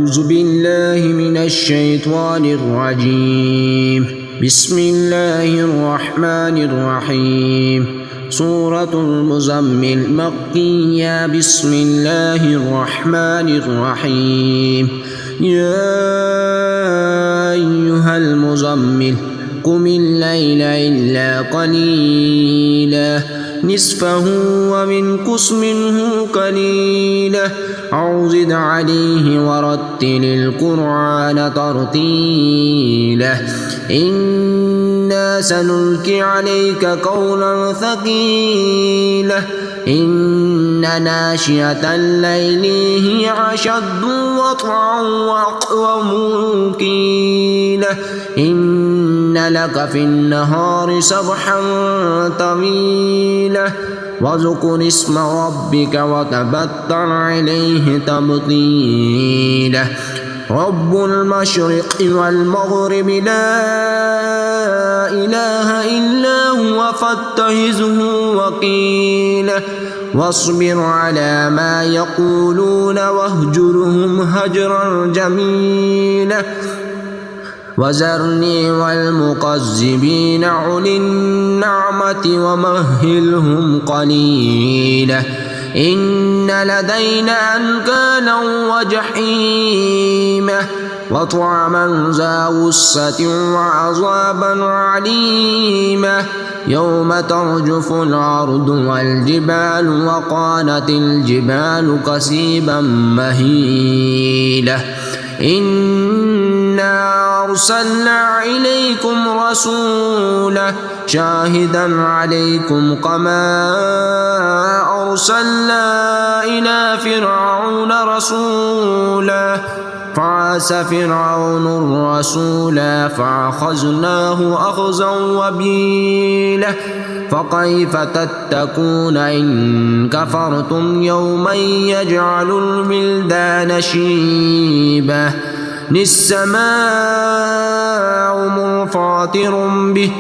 أعوذ بالله من الشيطان الرجيم. بسم الله الرحمن الرحيم. سورة المزمل مكية. بسم الله الرحمن الرحيم. يا أيها المزمل قم الليل إلا قليلا نصفه وانقص منه قليلا أو زد عليه ورتل القرآن ترتيلا إنا سنلقي عليك قولا ثقيلا إن ناشئة الليل هي أشد وطئا وأقوم قيلا إن لك في النهار سبحا طويلا واذكر اسم ربك وتبتل إليه تبتيلا رب المشرق والمغرب لا إله إلا هو فاتخذه وكيلا واصبر على ما يقولون واهجرهم هجرا جميلا وذرني والمكذبين أولي النعمة ومهلهم قليلا إن لدينا أنكالا وجحيما وطعما ذا غصة وعذابا عليما يوم ترجف الأرض والجبال وكانت الجبال كثيبا مهيلا إنا أرسلنا إليكم رسولا شاهدا عليكم كما أرسلنا إلى فرعون رسولا فعصى فرعون الرسول فأخذناه أخذا وبيلا فكيف تتقون إن كفرتم يوما يجعل الولدان شيبا السماء منفطر به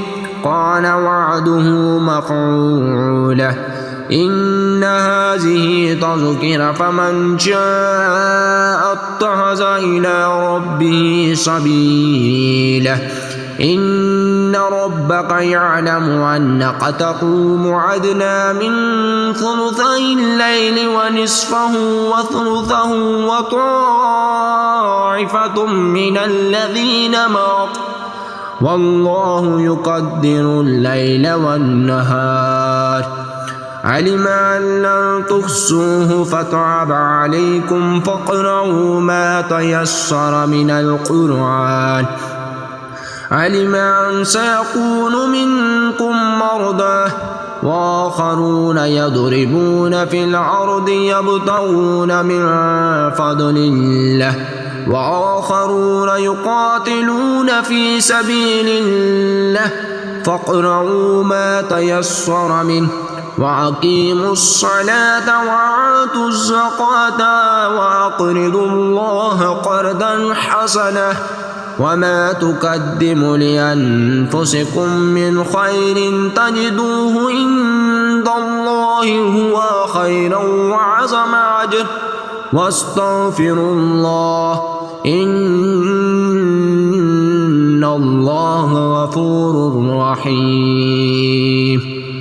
قال وعده مفعولا إن هذه تذكرة فمن شاء اتخذ إلى ربه سبيلا إن ربك يعلم أنك تقوم أدنى من ثلثي الليل ونصفه وثلثه وطائفة من الذين معك والله يقدر الليل والنهار علم أن لن تحصوه فتاب عليكم فاقرؤوا ما تيسر من القرآن علم أن سيكون منكم مرضى وآخرون يضربون في الأرض يبتغون من فضل الله وآخرون يقاتلون في سبيل الله فاقرؤوا ما تيسر منه وأقيموا الصلاة وآتوا الزكاة وأقرضوا الله قرضا حسنا وما تقدموا لأنفسكم من خير تجدوه عند الله هو خيرا وأعظم أجرا واستغفروا الله إن الله غفور رحيم.